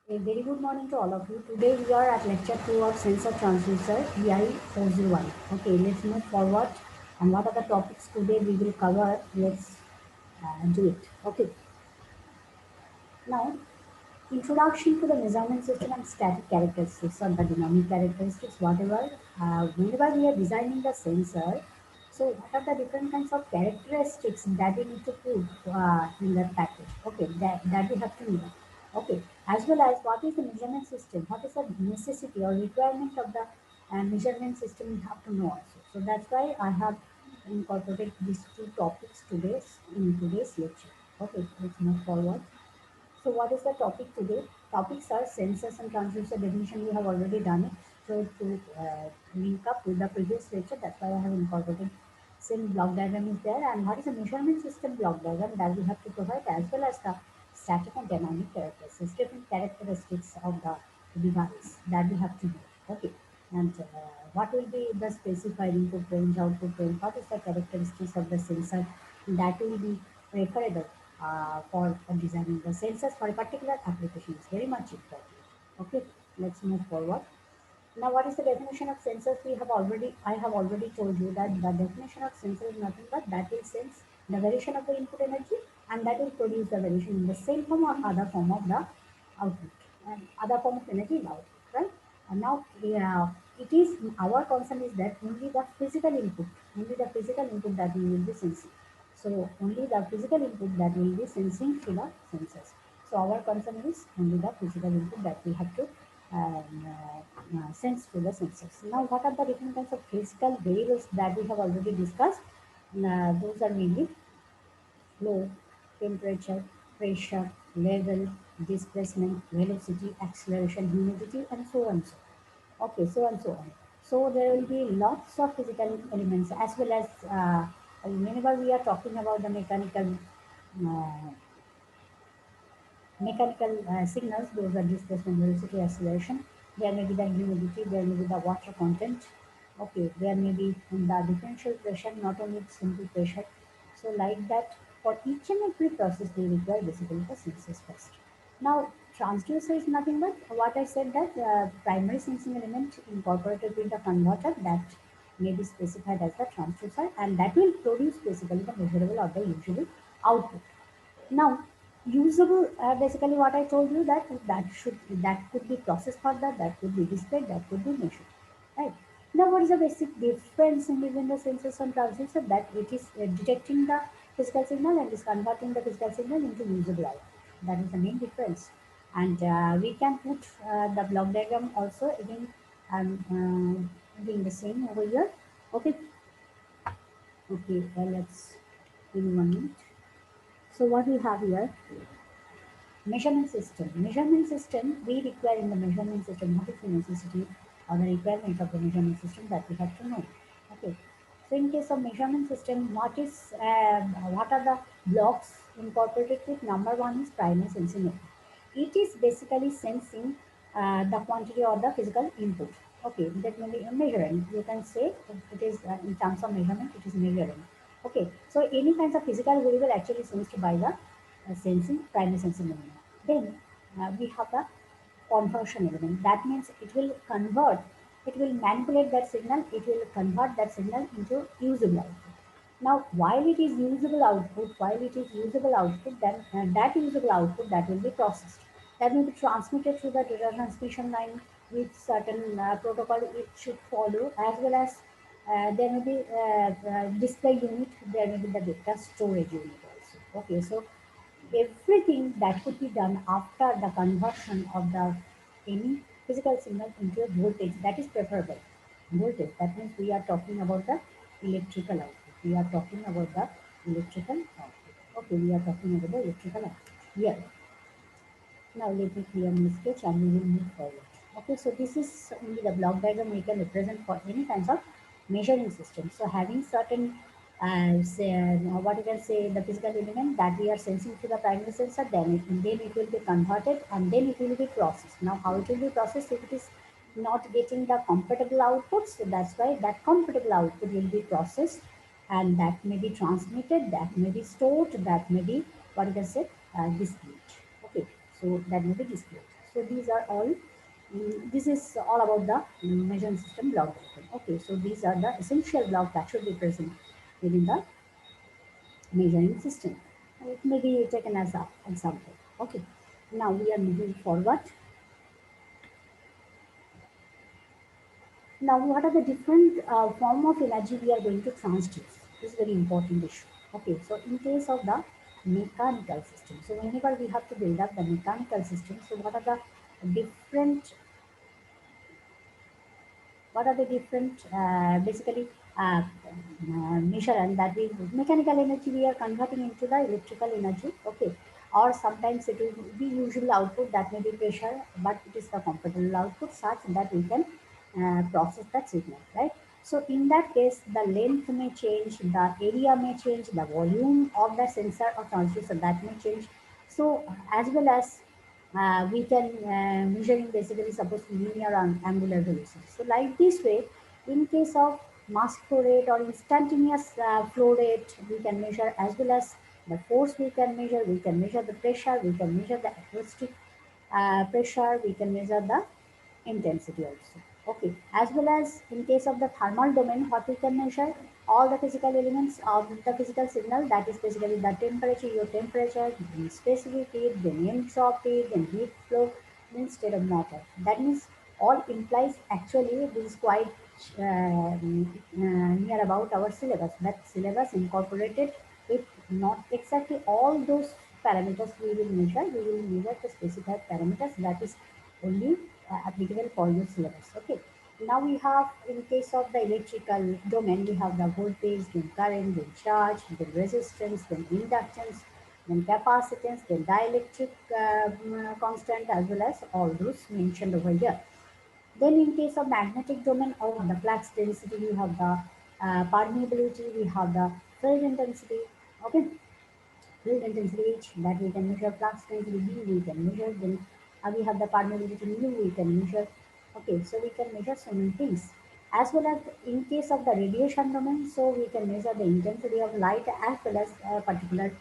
A very good morning to all of you. Today we are at lecture 2 of sensor transducer EI 401. Okay, let's move forward. And what are the topics today we will cover? Let's do it. Okay, now introduction to the measurement system and static characteristics or the dynamic characteristics, whatever. Whenever we are designing the sensor, so what are the different kinds of characteristics that we need to put in the package? Okay, that we have to know. Okay, as well as what is the measurement system? What is the necessity or requirement of the measurement system? We have to know also. So that's why I have incorporated these two topics in today's lecture. Okay, let's move forward. So what is the topic today? Topics are sensors and transducer definition. We have already done it. So to link up with the previous lecture, that's why I have incorporated same block diagram is there. And what is the measurement system block diagram that we have to provide, as well as the static and dynamic characteristics, different characteristics of the device that we have to know. Okay. And what will be the specified input range, output range? What is the characteristics of the sensor that will be preferable for designing the sensors for a particular application is very much important. Okay, let's move forward. Now, what is the definition of sensors? I have already told you that the definition of sensor is nothing but that will sense the variation of the input energy and that will produce the variation in the same form or other form of the output and other form of energy in output, right? And now, yeah, it is our concern is that only the physical input that we will be sensing. So only the physical input that will be sensing to the sensors. So our concern is only the physical input that we have to sense to the sensors. Now, what are the different kinds of physical variables that we have already discussed? Those are mainly flow, temperature, pressure, level, displacement, velocity, acceleration, humidity, and so on. So, okay, so and so on. So there will be lots of physical elements as well as whenever we are talking about the uh, mechanical signals, those are displacement, velocity, acceleration. There may be the humidity, there may be the water content. Okay, there may be the differential pressure, not only simple pressure. So like that, for each and every process, they require basically the sensors first. Now, transducer is nothing but what I said that primary sensing element incorporated with the converter that may be specified as the transducer, and that will produce basically the measurable or the usual output. Now, usable basically what I told you that could be processed further, that could be displayed, that could be measured. Right. Now, what is the basic difference in between the sensors and transducer? That it is detecting the physical signal and is converting the physical signal into usable output. That is the main difference. And we can put the block diagram also again. Doing the same over here. Okay. Okay. Let's give me 1 minute. So what we have here. Measurement system. Measurement system, we require in the measurement system, what is the necessity or the requirement of the measurement system that we have to know. Okay. So in case of measurement system, what are the blocks incorporated with? Number one is primary sensing unit. It is basically sensing the quantity or the physical input. Okay, that may be a measuring. You can say it is in terms of measurement, it is measuring. Okay, so any kinds of physical variable actually sensed by the sensing primary sensing element. Then we have the conversion element. That means it will manipulate that signal, it will convert that signal into usable output. Now, while it is usable output, then that usable output that will be processed. That will be transmitted through the data transmission line with certain protocol it should follow, as well as there may be display unit, there may be the data storage unit also. Okay, so everything that could be done after the conversion of the any physical signal into a voltage that is preferable. Voltage, that means we are talking about the electrical output. We are talking about the electrical output. Okay, we are talking about the electrical output. Yeah. Now let me clear my sketch and we will move forward. Okay, so this is only the block diagram we can represent for any kinds of measuring system. So having certain, what you can say, the physical element that we are sensing to the primary sensor, then it will be converted and then it will be processed. Now how it will be processed if it is not getting the compatible outputs? So that's why that compatible output will be processed and that may be transmitted, that may be stored, that may be what you can say displayed. Okay, so that may be displayed. So these are all, this is all about the measuring system block diagram. Okay, so these are the essential blocks that should be present within the measuring system. It may be taken as an example. Okay, now we are moving forward. Now, what are the different form of energy we are going to transduce? This is very important issue. Okay, so in case of the mechanical system, so whenever we have to build up the mechanical system, so different what are the different basically measure, and that we mechanical energy we are converting into the electrical energy. Okay, or sometimes it will be usual output that may be pressure, but it is the compatible output such that we can process that signal, right? So in that case the length may change, the area may change, the volume of the sensor or transducer that may change. So as well as we can measuring basically suppose linear and angular velocity. So like this way, in case of mass flow rate or instantaneous flow rate, we can measure as well as the force we can measure the pressure, we can measure the acoustic pressure, we can measure the intensity also. Okay, as well as in case of the thermal domain, what we can measure all the physical elements of the physical signal, that is basically the temperature, your temperature, then specific heat, then entropy, then heat flow, then state of matter. That means all implies actually this is quite near about our syllabus. That syllabus incorporated with not exactly all those parameters we will measure. We will measure the specified parameters that is only applicable for your syllabus. Okay. Now we have, in case of the electrical domain, we have the voltage, then current, then charge, then resistance, then inductance, then capacitance, then dielectric constant, as well as all those mentioned over here. Then in case of magnetic domain or the flux density, we have the permeability, we have the field intensity. Okay, field intensity H that we can measure, flux density B we can measure, then we have the permeability mu we can measure. Okay, so we can measure so many things. As well as in case of the radiation domain, so we can measure the intensity of light as well as a particular,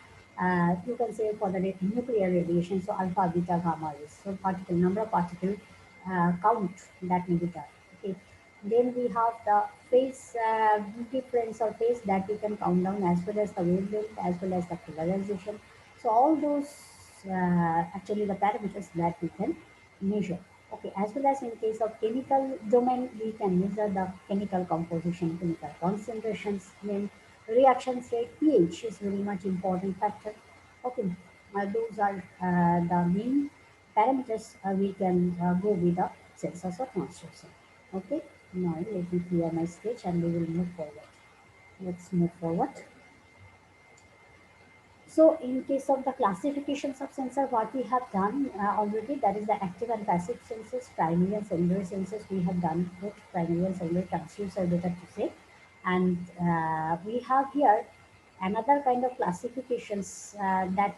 you can say for the nuclear radiation, so alpha, beta, gamma rays. So particle number of particle count that may be done. Okay. Then we have the phase difference or phase that we can count down, as well as the wavelength, as well as the polarization. So all those actually the parameters that we can measure. Okay, as well as in case of chemical domain, we can measure the chemical composition, chemical concentrations, then reactions rate, pH is very much important factor. Okay, those are the main parameters we can go with the sensors or transducer. Okay, now let me clear my sketch and we will move forward. Let's move forward. So in case of the classifications of sensor, what we have done already, that is the active and passive sensors, primary and secondary sensors. We have done both primary and secondary transducer, better to say. And we have here another kind of classifications that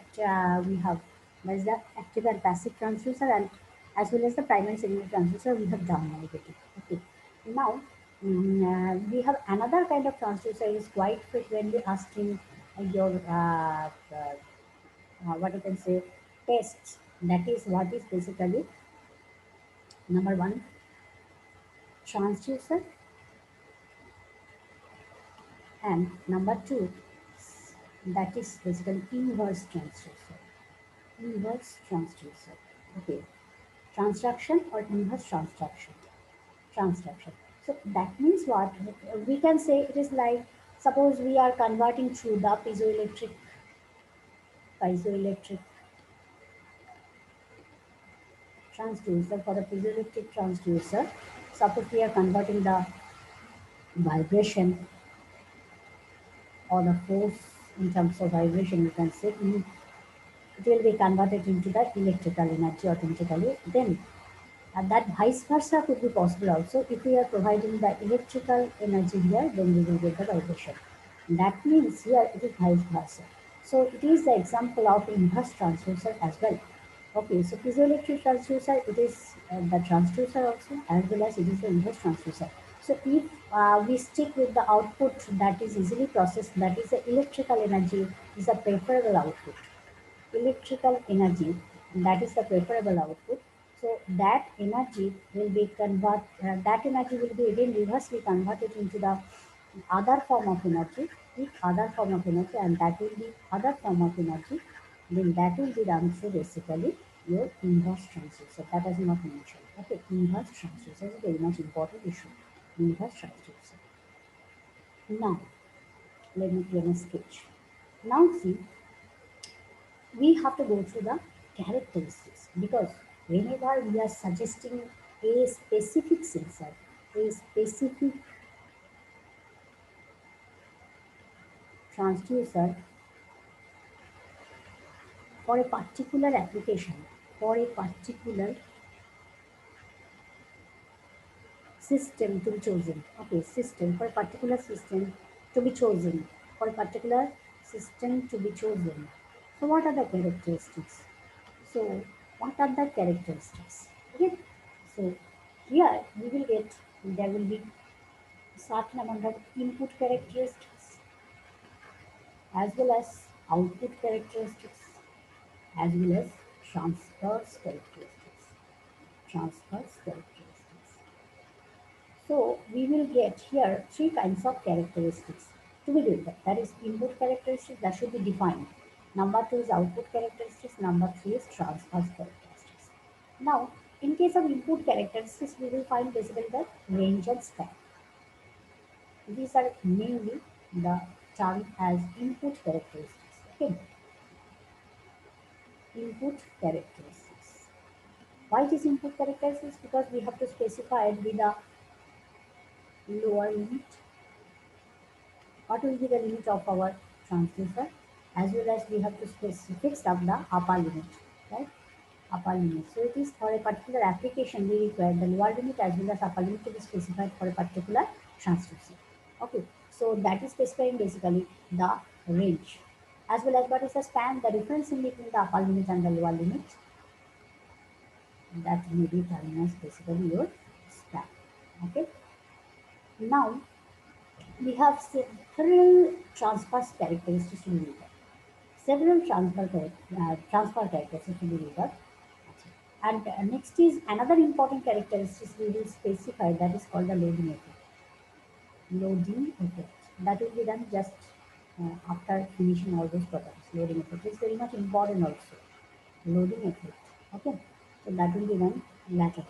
we have. That is the active and passive transducer, and as well as the primary and secondary transducer we have done already. Okay. Now we have another kind of transducer is quite frequently asked in your what you can say tests. That is what is basically number one transducer, and number two that is basically inverse transducer. Inverse transducer. Okay, transduction or inverse transduction. Transduction. So that means what we can say it is like, suppose we are converting through the piezoelectric transducer. For the piezoelectric transducer, suppose we are converting the vibration or the force in terms of vibration, you can say it will be converted into the electrical energy automatically. Then that vice versa could be possible also. If we are providing the electrical energy here, then we will get the vibration. That means here it is vice versa. So it is the example of inverse transducer as well. Okay, so piezoelectric transducer, it is the transducer also, as well as it is the inverse transducer. So if we stick with the output that is easily processed, that is the electrical energy is a preferable output. Electrical energy, that is the preferable output. So that energy will be again reversely converted into the other form of energy, the other form of energy, and that will be other form of energy. Then that will be done through basically your inverse transducer. That is not mentioned. Okay, inverse transducer is a very much important issue. Inverse transducer. Now let me give a sketch. Now see, we have to go through the characteristics because whenever we are suggesting a specific sensor, a specific transducer for a particular application, for a particular system to be chosen. Okay, system for a particular system to be chosen. For a particular system to be chosen. So what are the characteristics? So what are the characteristics? Okay. So here we will get there will be certain amount of input characteristics as well as output characteristics as well as transverse characteristics. Transverse characteristics. So we will get here three kinds of characteristics to be given. That is input characteristics that should be defined. Number two is output characteristics. Number three is transverse characteristics. Now, in case of input characteristics, we will find basically the range and span. These are mainly the term as input characteristics. Okay, input characteristics. Why it is input characteristics? Because we have to specify it with a lower limit. What will be the limit of our transducer? As well as we have to fix up the upper limit, right? Upper limit. So it is for a particular application we require the lower limit as well as upper limit to be specified for a particular transducer. Okay, so that is specifying basically the range as well as what is the span, the difference in between the upper limit and the lower limit. That may be telling us basically your span. Okay, now we have several transverse characteristics to be read. Several transfer characteristics to be read. And next is another important characteristic we will specify that is called the loading effect. Loading effect. That will be done just after finishing all those properties. Loading effect is very much important also. Loading effect. Okay. So that will be done later.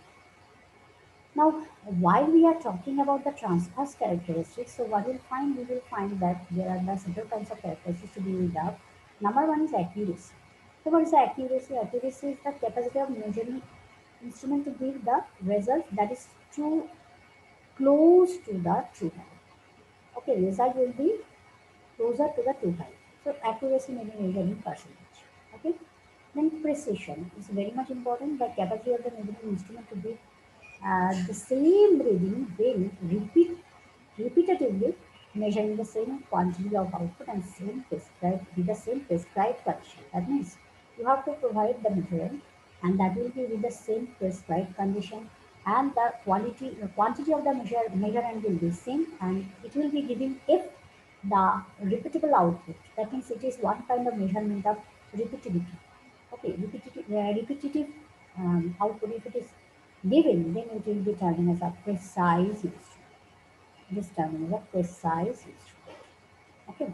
Now, while we are talking about the transverse characteristics, so what we will find that there are the several kinds of characteristics to be read out. Number one is accuracy. So what is the accuracy? Accuracy is the capacity of measuring instrument to give the result that is too close to the true value. Okay, result will be closer to the true value. So accuracy may be measured in percentage. Okay. Then precision is very much important. The capacity of the measuring instrument to give the same reading when repetitively measuring the same quantity of output and same prescribed with the same prescribed condition. That means you have to provide the material and that will be with the same prescribed condition and the quantity of the measurement will be same and it will be giving if the repeatable output. That means it is one kind of measurement of repetitivity. Okay, repetitive output if it is given, then it will be termed as a precise instrument. It is termed as a precise instrument. Okay,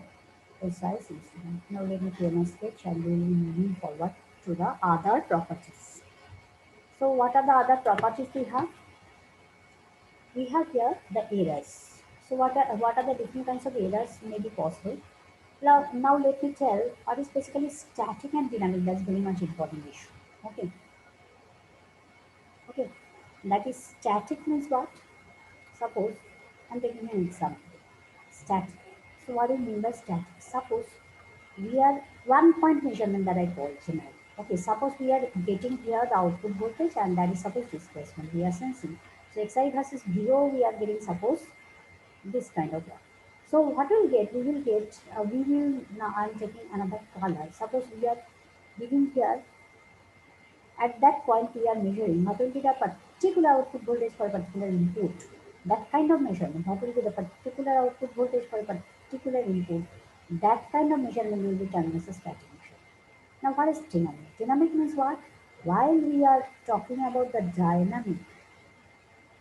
precise instrument. Now let me clear my sketch and we will be moving forward to the other properties. So what are the other properties we have? We have here the errors. So what are the different kinds of errors may be possible? Now let me tell what is basically static and dynamic. That's very much important issue. Okay, okay. That is static means what? Suppose I'm taking an example. Static. So what do you mean by static? Suppose we are one point measurement that I call general. Okay, suppose we are getting here the output voltage and that is suppose displacement we are sensing. So xi versus VO we are getting suppose this kind of one. So what we'll get, we will now I'm taking another color. Suppose we are giving here at that point we are measuring what will be the particular output voltage for a particular input. That kind of measurement, what will be the particular output voltage for a particular input, that kind of measurement will be termed as a static measurement. Now what is dynamic? Dynamic means what? While we are talking about the dynamic,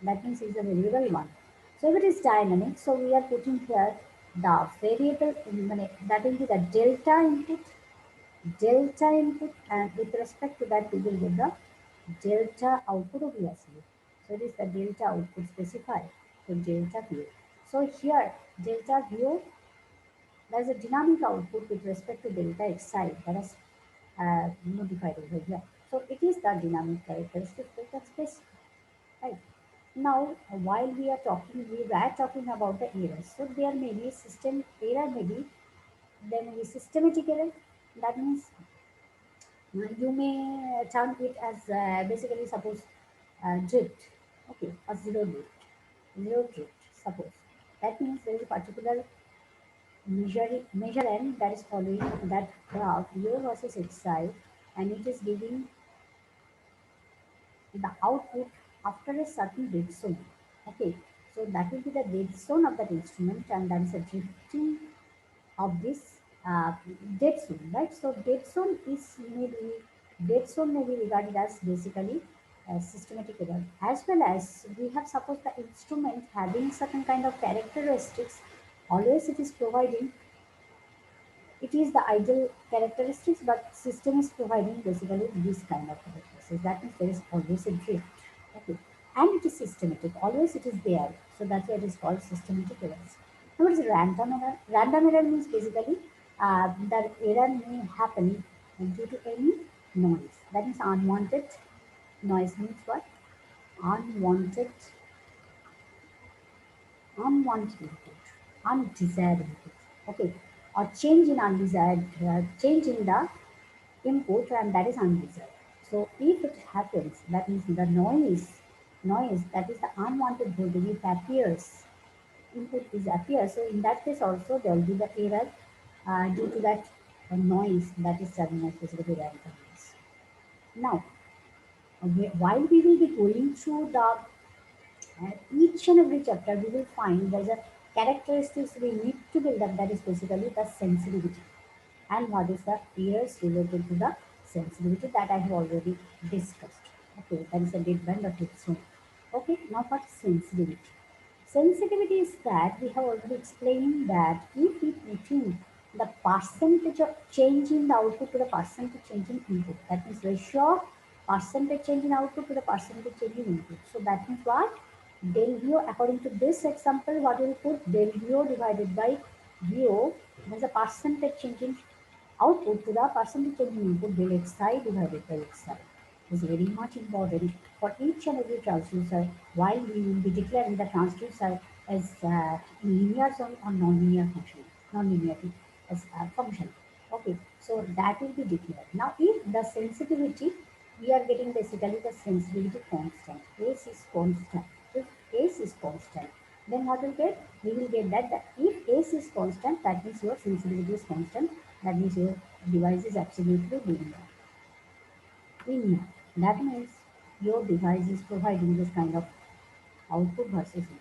that means it's a variable one. So if it is dynamic, so we are putting here the variable, that will be the delta input, and with respect to that we will get the delta output obviously. So it is the delta output specified. So delta VO. So here delta VO, there is a dynamic output with respect to delta xi that is notified over here. So it is the dynamic characteristic that specified. Right. Now, while we were talking about the errors. So there may be system error, maybe there may be systematic error. That means you may term it as basically suppose drift, okay, or zero drift. Suppose that means there is a particular measure n that is following that graph U versus x side, and it is giving the output after a certain dead zone. Okay, so that will be the dead zone of that instrument, and that is a drifting of this dead zone, right? So dead zone may be regarded as basically a systematic error, as well as we have supposed the instrument having certain kind of characteristics. Always it is providing, it is the ideal characteristics, but system is providing basically this kind of characteristics. That means there is always a drift. Okay. And it is systematic. Always it is there. So that's why it is called systematic errors. Now what is random error? Random error means basically that error may happen due to any noise. That means unwanted noise means what? Unwanted unwanted input, undesired input. Okay. Or change in the input, and that is undesired. So if it happens, that means the noise that is the unwanted voltage, if appears, input is appears. So in that case also there will be the error due to that noise that is terminated basically random noise. Now, while we will be going through the each and every chapter, we will find there's a characteristics we need to build up, that is basically the sensitivity, and what is the errors related to the sensitivity that I have already discussed. Okay, that is a dead band of its own. Okay, now what is sensitivity? Sensitivity is that we have already explained that if we put in the percentage of change in the output to the percentage change in input, that means ratio of percentage change in output to the percentage change in input. So that means what? Del VO, according to this example, what we will put del VO divided by VO, there's a percentage change in output to the percentage change in input del xi divided by xi is very much important for each and every transducer, while we will be declaring the transducer as linear zone or non-linear function, non-linearity as a function. Okay, so that will be declared. Now, if the sensitivity, we are getting basically the sensitivity constant, S is constant. If S is constant, then what will get? We will get that if S is constant, that means your sensitivity is constant, that means your device is absolutely linear. Linear. That means your device is providing this kind of output versus input.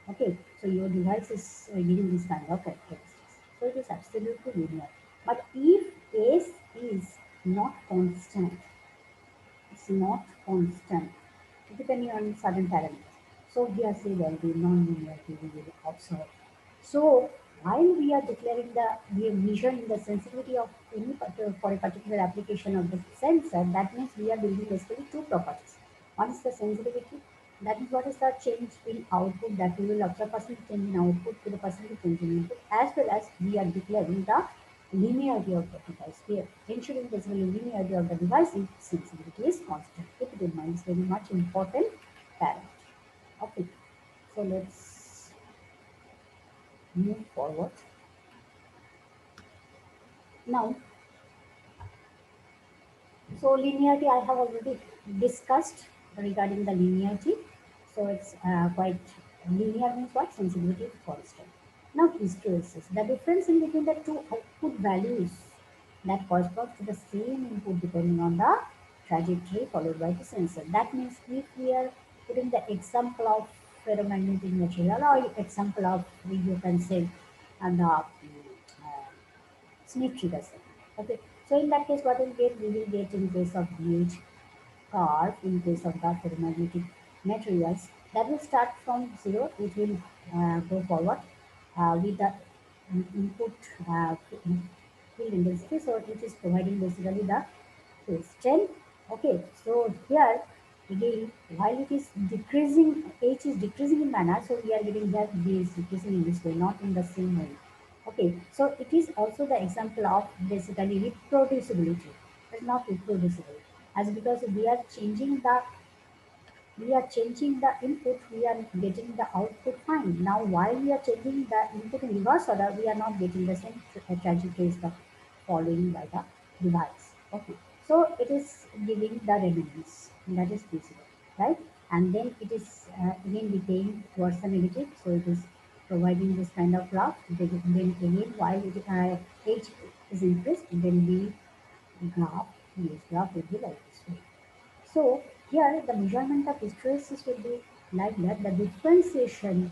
Okay, so your device is giving this kind of characteristics. So it is absolutely linear. But if S is not constant, it's not constant, depending on certain parameters. So here say there will be non-linearity we will observe. So while we are declaring we are measuring the sensitivity of for a particular application of the sensor, that means we are building basically two properties. One is the sensitivity, that is what is the change in output that we will observe percentage change in output to the percentage change in input, as well as we are declaring the linearity of the device here. Ensuring basically linearity of the device if sensitivity is constant. Keep it in mind, it's very much important parameter. Okay, so let's move forward. Now, so linearity I have already discussed regarding the linearity. So it's quite linear means what? Sensitivity is constant. Now hysteresis, the difference in between the two output values that corresponds to the same input depending on the trajectory followed by the sensor. That means if we are putting the example of ferromagnetic material, or example of you can say and the Smith trigger circuit. Okay, so in that case, what we'll get? We will get in case of gauge. curve in case of the ferromagnetic materials that will start from zero. It will go forward with the input field intensity. So it is providing basically the crystal. Okay, so here again, while it is decreasing, H is decreasing in manner, so we are getting that B is decreasing in this way, not in the same way. Okay, so it is also the example of basically reproducibility. It's not reproducible, as because we are changing the input, we are getting the output fine. Now, while we are changing the input in reverse order, we are not getting the same trajectory as the following by the device. Okay, so it is giving the resonance that is feasible, right? And then it is again decaying towards the negative, so it is providing this kind of graph. Then again, while H is increased, then graph will be like this way. So here the measurement of hysteresis will be like that, the differentiation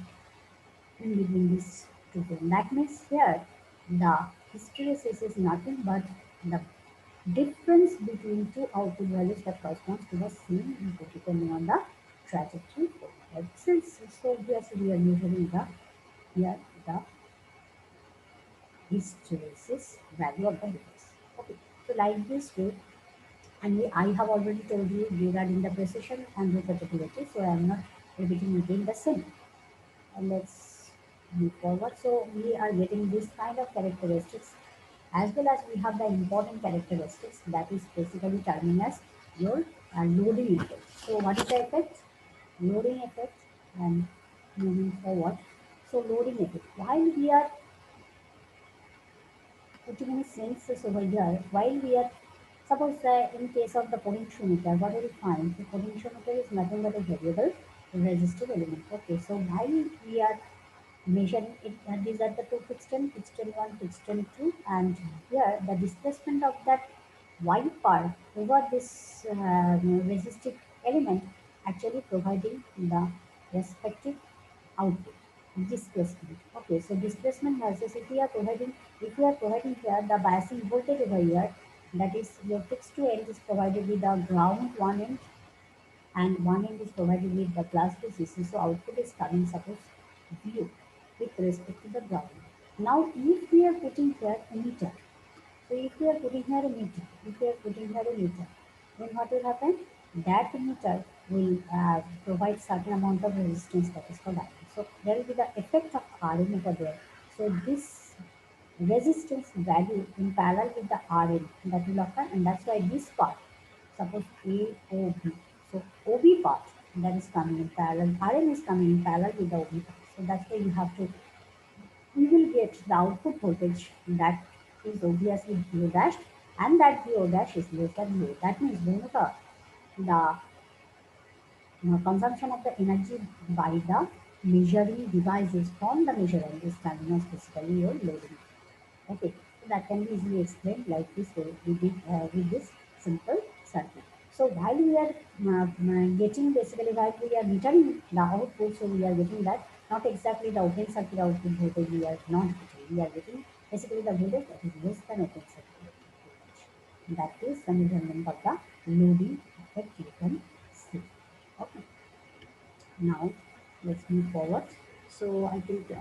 in between these two things. That means here the hysteresis is nothing but the difference between two output values that corresponds to the same input depending on the trajectory. Since so here we are measuring the here the hysteresis value of the device. Okay, so like this way. And I have already told you regarding the precision and repetitivity, so I am not repeating again the same. And let's move forward. So we are getting this kind of characteristics as well as we have the important characteristics that is basically terming as your loading effect. So what is the effect? Loading effect and moving forward. So loading effect. While we are putting in sensors over here, while we are suppose in case of the potentiometer, what will find? The potentiometer is nothing but a variable resistive element. Okay, so while we are measuring it, these are the two fixed 1, fixed 2, and here the displacement of that y part over this resistive element actually providing the respective output displacement. Okay, so displacement versus if we are providing here the biasing voltage over here, that is your fixed to end is provided with the ground one end and one end is provided with the class B CC. So output is coming suppose VO with respect to the ground. Now if we are putting here emitter, so if we are putting here a meter, then what will happen? That emitter will provide certain amount of resistance that is called RN. So there will be the effect of RN over there. So this resistance value in parallel with the RN that will occur, and that's why this part, suppose AOB. So OB part that is coming in parallel, RN is coming in parallel with the OB part. So that's why you have to we will get the output voltage that is obviously VO dash and that VO dash is less than VO. That means whenever the consumption of the energy by the measuring devices from the measurer is terminal basically your loading. Okay, so that can be easily explained like this way with this simple circuit. So while we are getting basically while we are metering the output, so we are getting that not exactly the open circuit output voltage we are not getting. We are getting basically the voltage that is less than open circuit voltage. That is the measurement of the loading effect you can see. Okay, now let's move forward. So I think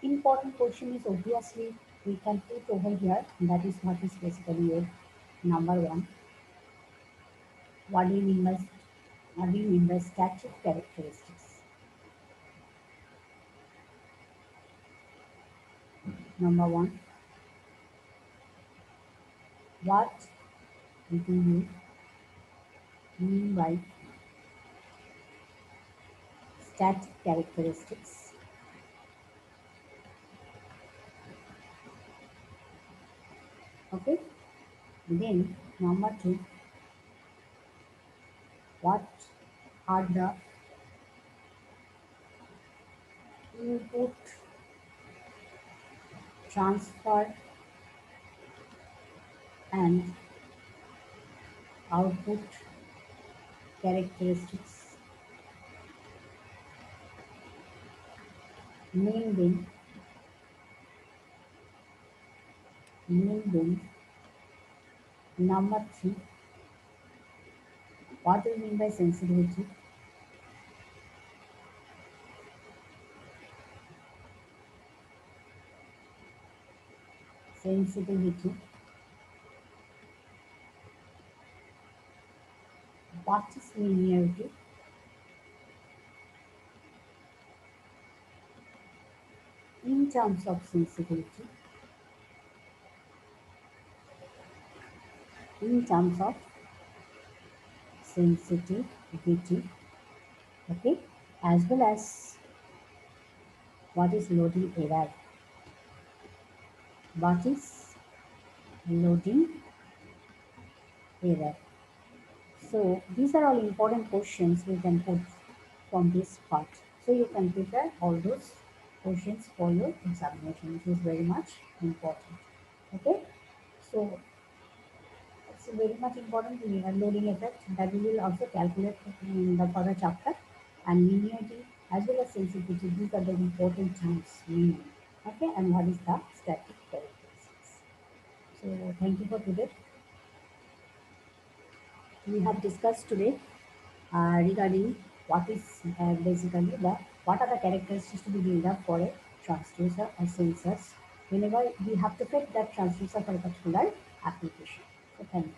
important question is obviously we can put over here. That is what is basically your number one. What do you mean by static characteristics? Number one, what do you mean by static characteristics? Okay. Then number two, what are the input transfer and output characteristics? Name them. Name them. Number three, What do you mean by sensitivity? Sensitivity. What is linearity? In terms of sensitivity, in terms of sensitivity, okay, as well as what is loading error, what is loading error. So these are all important questions we can put from this part. So you can prepare all those questions for your examination, which is very much important. Okay, so it's very much important to loading effect that we will also calculate in the further chapter, and linearity as well as sensitivity. These are the important terms mainly. Okay, and what is the static characteristics. So thank you for today. We have discussed today regarding what is basically the what are the characteristics to be built up for a transducer or sensors whenever we have to fit that transducer for a particular application. So thank you.